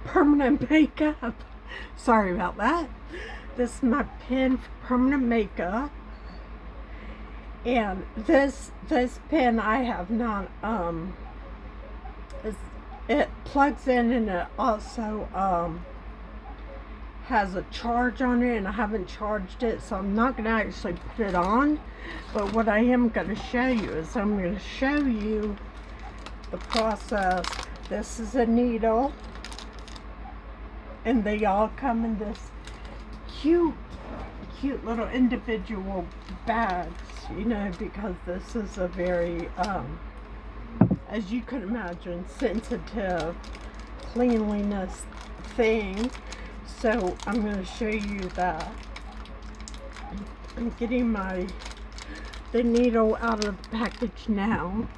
permanent makeup. Sorry about that. This is my pen for permanent makeup. And this pen I have not, it plugs in, and it also has a charge on it, and I haven't charged it, so I'm not going to actually put it on. But what I am going to show you is I'm going to show you the process. This is a needle, and they all come in this cute little individual bags, you know, because this is a very, as you can imagine, sensitive cleanliness thing. So I'm going to show you that. I'm getting the needle out of the package now.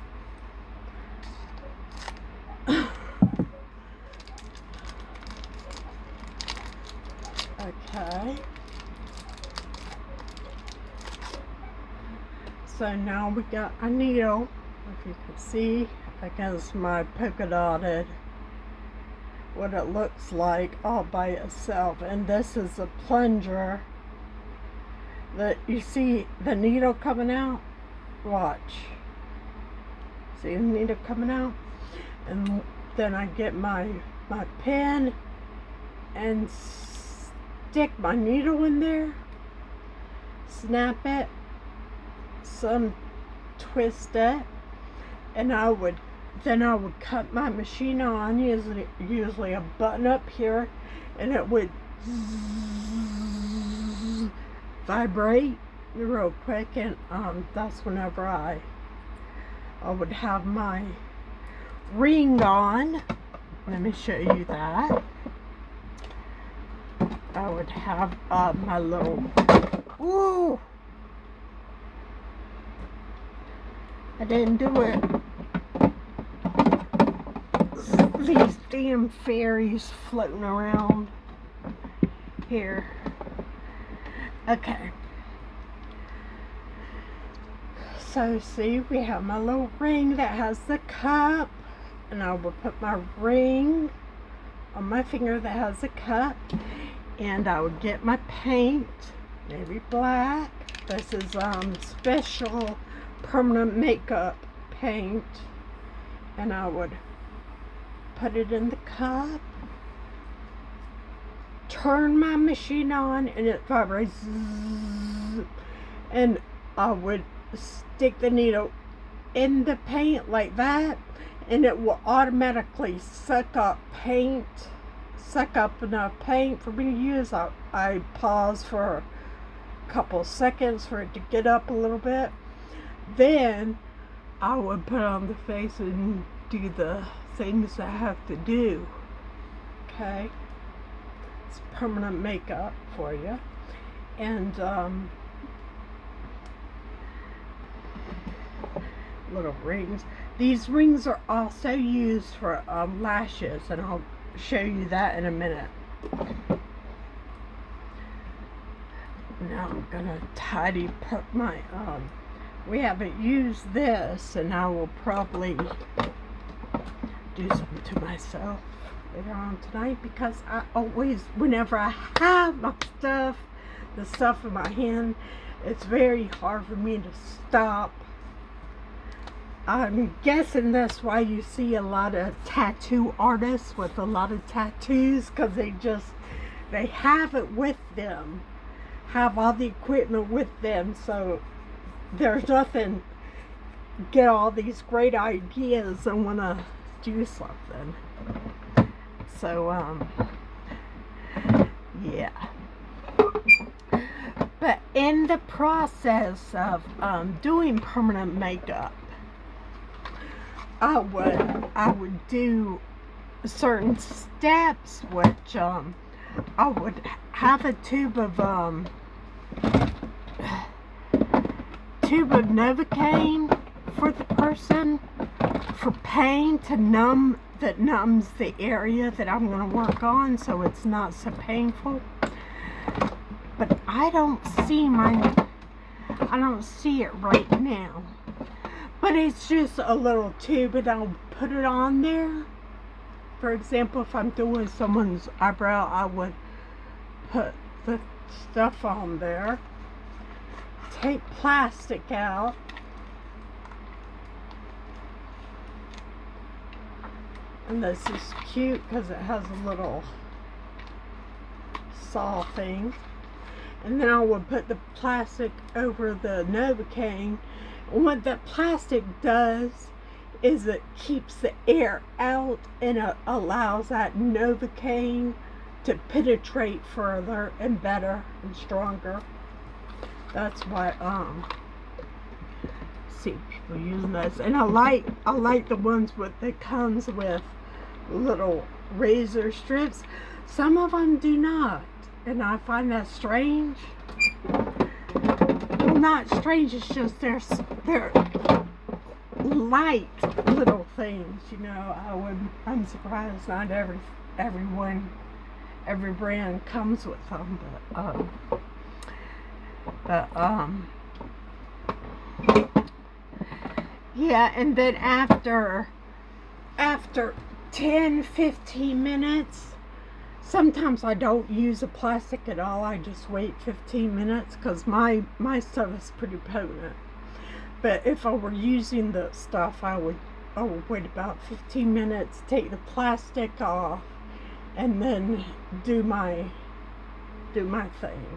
Okay. So now we got a needle. If you can see against my polka dotted, what it looks like all by itself. And this is a plunger that you see the needle coming out. Watch. See the needle coming out? And then I get my pen and stick my needle in there, snap it, some twist it, and then I would cut my machine on, usually a button up here, and it would vibrate real quick, and that's whenever I would have my ring on. Let me show you that. I would have my little, ooh, I didn't do it. These damn fairies floating around here. Okay. So see, we have my little ring that has the cup, and I will put my ring on my finger that has a cup, and I would get my paint, maybe black. This is special permanent makeup paint, and I would put it in the cup, turn my machine on, and it vibrates, and I would stick the needle in the paint like that, and it will automatically suck up enough paint for me to use. I pause for a couple seconds for it to get up a little bit. Then I would put on the face and do the things I have to do. Okay, it's permanent makeup for you. And little rings. These rings are also used for lashes, and I'll show you that in a minute. Now I'm gonna tidy put my we haven't used this, and I will probably do something to myself later on tonight, because I always, whenever I have my stuff, the stuff in my hand, it's very hard for me to stop. I'm guessing that's why you see a lot of tattoo artists with a lot of tattoos, because they have it with them, have all the equipment with them, so there's nothing, get all these great ideas and want to do something. So yeah, but in the process of doing permanent makeup, I would do certain steps, which I would have a tube of Novocaine for the person, for pain to numbs the area that I'm going to work on, so it's not so painful. But I don't see it right now. But it's just a little tube, and I'll put it on there, for example, if I'm doing someone's eyebrow, I would put the stuff on there, take plastic out, and this is cute because it has a little saw thing, and then I would put the plastic over the Novocaine. And what that plastic does is it keeps the air out and it allows that Novocaine to penetrate further and better and stronger. That's why see people using this, and I like the ones that comes with little razor strips. Some of them do not, and I find that strange. Well, not strange, it's just they're light little things, you know. I'm surprised not every brand comes with them, yeah. And then after 10-15 minutes, sometimes I don't use a plastic at all. I just wait 15 minutes because my stuff is pretty potent. But if I were using the stuff, I would wait about 15 minutes, take the plastic off, and then do my thing.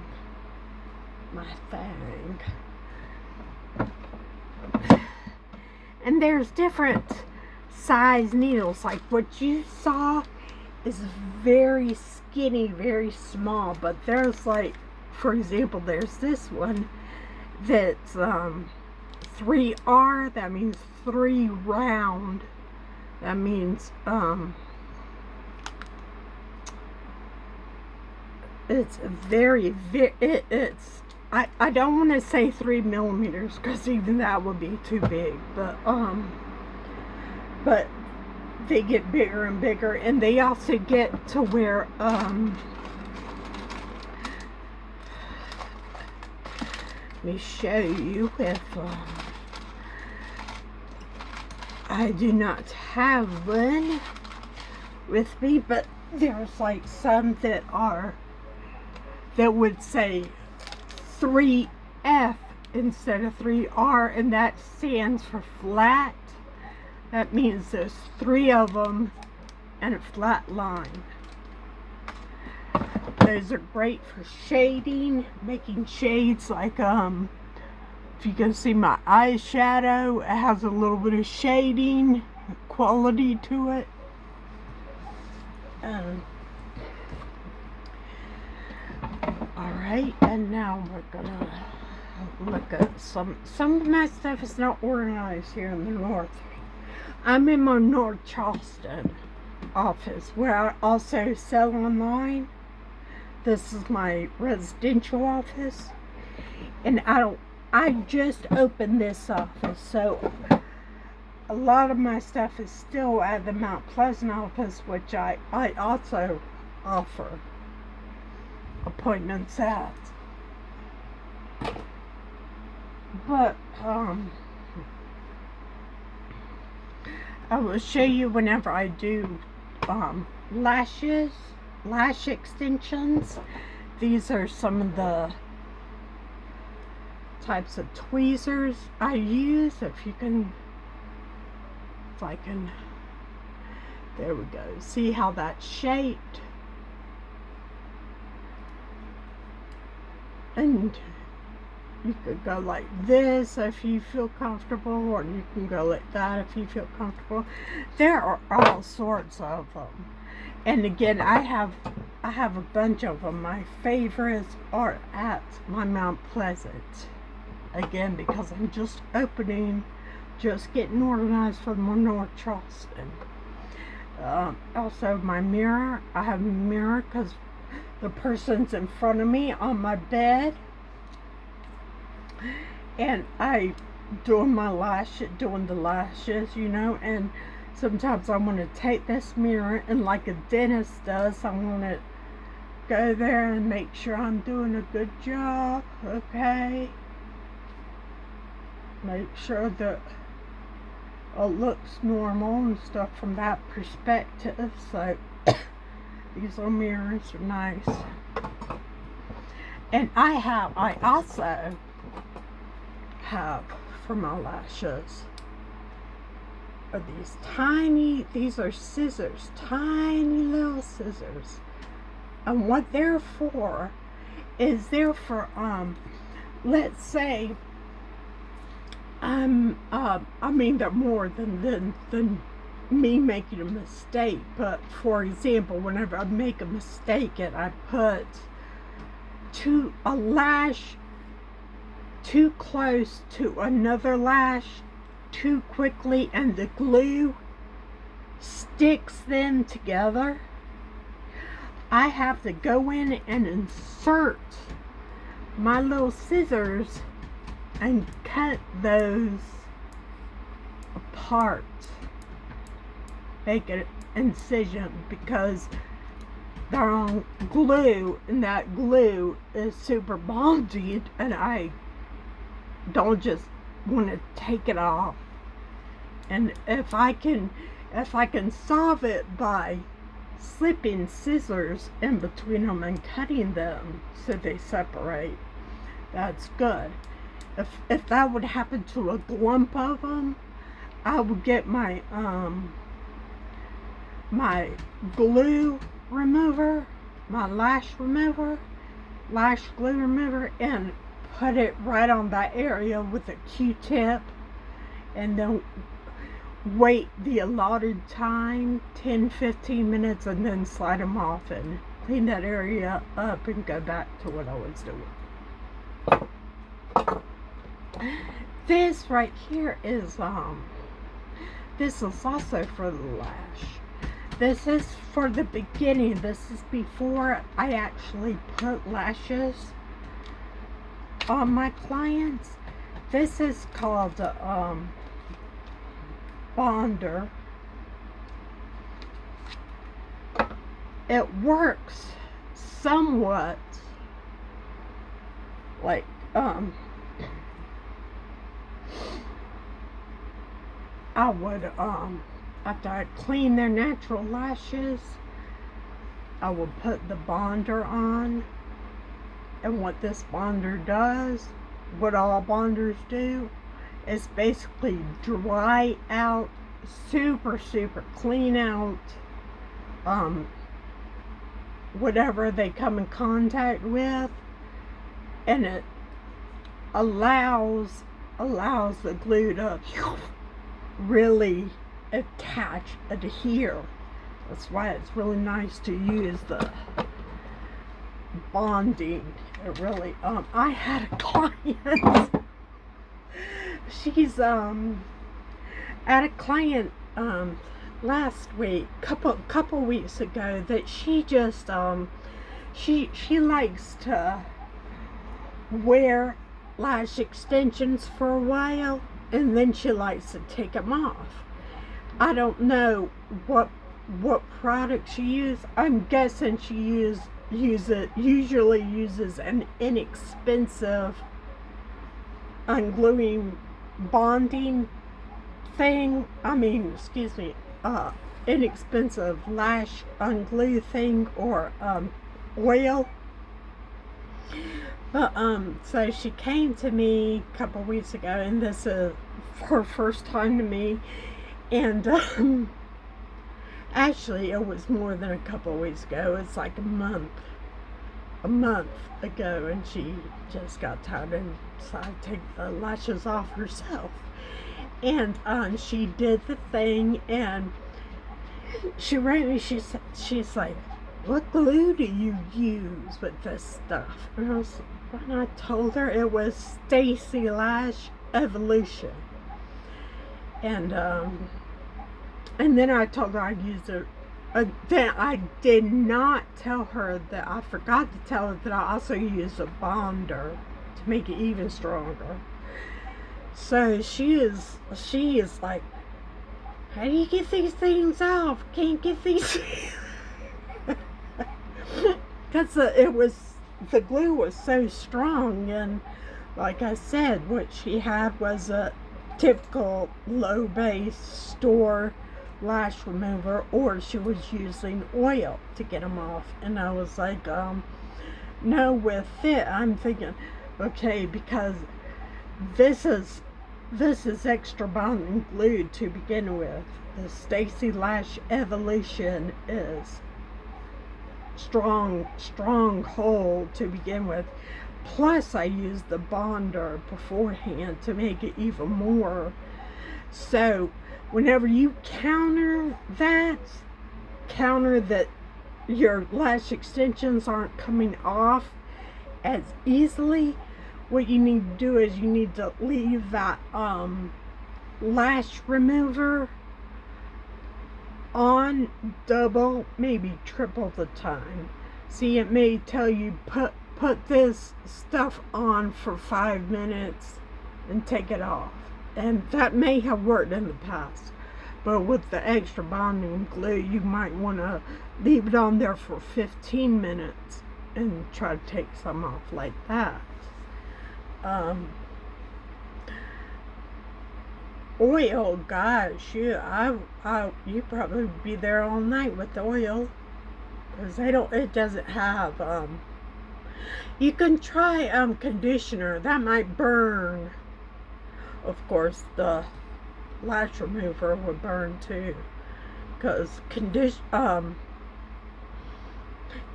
And there's different size needles. Like what you saw is very skinny, very small, but there's, like, for example, there's this one that's 3R. That means 3 round. That means it's very it's I don't want to say 3 millimeters because even that would be too big, but they get bigger and bigger, and they also get to where let me show you if I do not have one with me, but there's like some that would say 3F instead of 3R, and that stands for flat. That means there's 3 of them and a flat line. Those are great for shading, making shades. Like if you can see my eyeshadow, it has a little bit of shading quality to it. Alright, and now we're gonna look at some of my stuff is not organized here in the north. I'm in my North Charleston office where I also sell online. This is my residential office, and I just opened this office, so a lot of my stuff is still at the Mt.Pleasant office, which I also offer appointments at. But I will show you whenever I do lash extensions. These are some of the types of tweezers I use. If I can, there we go. See how that's shaped? And you could go like this if you feel comfortable, or you can go like that if you feel comfortable. There are all sorts of them, and again, I have a bunch of them. My favorites are at my Mt.Pleasant, again, because I'm just opening, just getting organized for my North Charleston. Also my mirror, I have a mirror because the person's in front of me on my bed, and I doing the lashes, you know, and sometimes I want to take this mirror and, like a dentist does, I want to go there and make sure I'm doing a good job. Okay, make sure that looks normal and stuff from that perspective. So these little mirrors are nice. And I also have for my lashes are these are scissors, tiny little scissors. And what they're for is they're for, let's say, I mean, they're more than me making a mistake, but for example, whenever I make a mistake and I put a lash too close to another lash too quickly and the glue sticks them together, I have to go in and insert my little scissors and cut those apart, make an incision, because they're on glue and that glue is super bonded and I don't just want to take it off. And if I can solve it by slipping scissors in between them and cutting them so they separate, that's good. If that would happen to a clump of them, I would get my my glue remover, my lash glue remover, and put it right on that area with a Q-tip, and then wait the allotted time, 10-15 minutes, and then slide them off and clean that area up and go back to what I was doing. This right here is this is also for the lash. This is for the beginning. This is before I actually put lashes on my clients. This is called Bonder. It works somewhat like I would after I clean their natural lashes, I will put the bonder on. And what this bonder does, what all bonders do, is basically dry out, super clean out whatever they come in contact with, and it allows the glue to really adhere. That's why it's really nice to use the bonding. It really, I had a client, she's, at a client, last week, couple weeks ago, that she just, she likes to wear lash extensions for a while, and then she likes to take them off. I don't know what product she uses. I'm guessing she usually uses an inexpensive ungluing bonding thing. Inexpensive lash unglue thing, or oil. But so she came to me a couple weeks ago, and this is her first time to me, and actually it was more than a couple weeks ago. It's like a month ago, and she just got tired and decided to take the lashes off herself. And she did the thing, and she wrote me, she's like, what glue do you use with this stuff? And I told her it was Stacy Lash Evolution. And then I told her I'd use it. Then I did not tell her that, I forgot to tell her that I also use a bonder to make it even stronger. So she is like, how do you get these things off? Can't get these. Because the glue was so strong, and like I said, what she had was a typical low base store lash remover, or she was using oil to get them off. And I was like, no, with it, I'm thinking, okay, because this is extra bonding glue to begin with. The Stacy Lash Evolution is strong hold to begin with. Plus, I used the bonder beforehand to make it even more. So, whenever you counter that your lash extensions aren't coming off as easily, what you need to do is you need to leave that lash remover on double, maybe triple the time. See, it may tell you put this stuff on for 5 minutes and take it off, and that may have worked in the past, but with the extra bonding glue, you might want to leave it on there for 15 minutes and try to take some off like that. Oil, gosh, you probably would be there all night with the oil, because it doesn't have, you can try conditioner. That might burn. Of course, the lash remover would burn too, because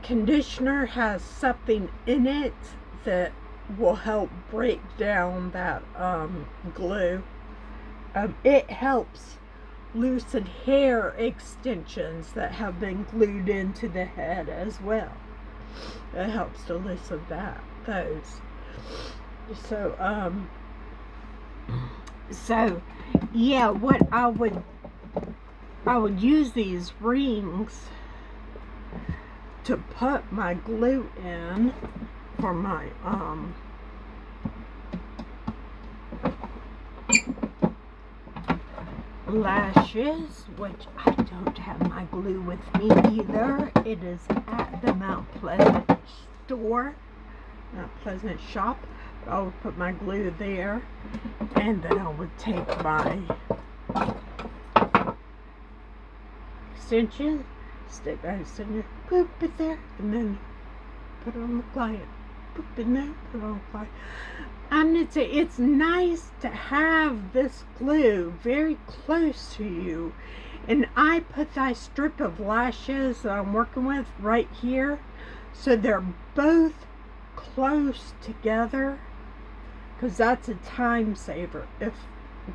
conditioner has something in it that will help break down that glue. It helps loosen hair extensions that have been glued into the head as well. It helps to loosen those. So yeah, what I would use these rings to put my glue in for my lashes, which I don't have my glue with me either. It is at the Mt.Pleasant store, Mt.Pleasant shop. I would put my glue there, and then I would take my extension, stick my extension, poop it there, and then put it on the client. Poop in there, put it on the client. And it's nice to have this glue very close to you. And I put that strip of lashes that I'm working with right here, so they're both close together, because that's a time saver. If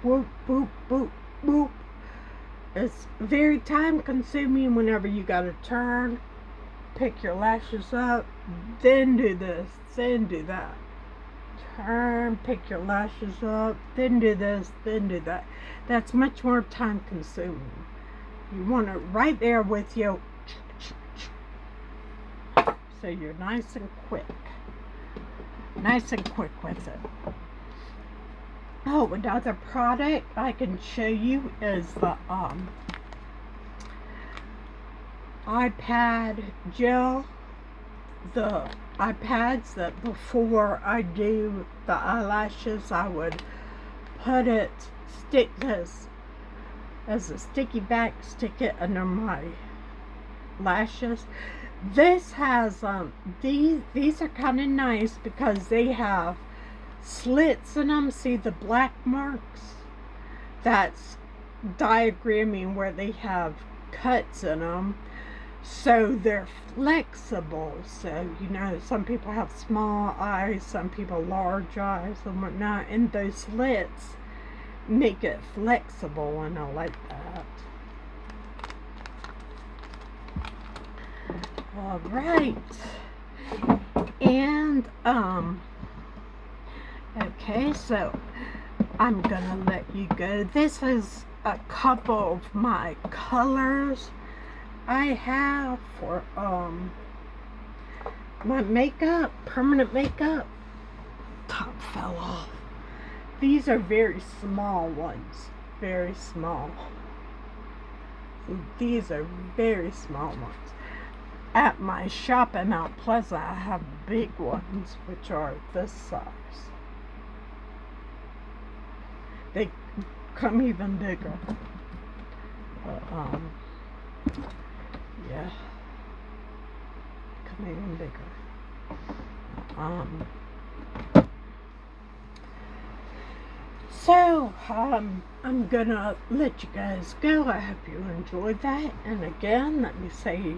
whoop, boop, boop, boop, it's very time consuming whenever you gotta turn, pick your lashes up, then do this, then do that. Turn, pick your lashes up, then do this, then do that. That's much more time consuming. You want it right there with you, so you're nice and quick with it. Oh, another product I can show you is the iPad gel. The iPads that before I do the eyelashes, I would stick this as a sticky back, stick it under my lashes. This has these are kind of nice because they have slits in them. See the black marks? That's diagramming where they have cuts in them. So they're flexible. So, some people have small eyes, some people large eyes and whatnot, and those slits make it flexible, and I like that. Alright. And, okay, so I'm gonna let you go. This is a couple of my colors I have for my makeup, permanent makeup. Top fell off. These are very small ones, very small. These are very small ones. At my shop in Mt.Pleasant, I have big ones, which are this size. become even bigger. But, yeah, become even bigger. So, I'm gonna let you guys go. I hope you enjoyed that. And again, let me say,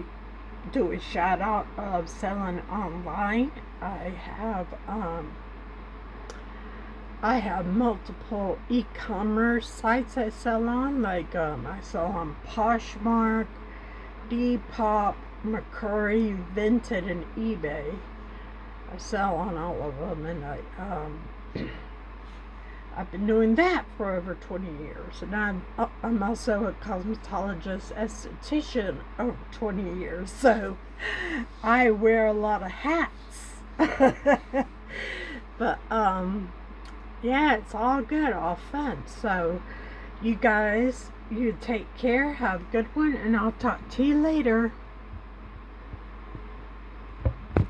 do a shout out of selling online. I have multiple e-commerce sites I sell on, like I sell on Poshmark, Depop, McCurry, Vinted, and eBay. I sell on all of them, and I've been doing that for over 20 years, and I'm also a cosmetologist, esthetician over 20 years, so I wear a lot of hats. But yeah, it's all good, all fun. So you guys, you take care, have a good one, and I'll talk to you later.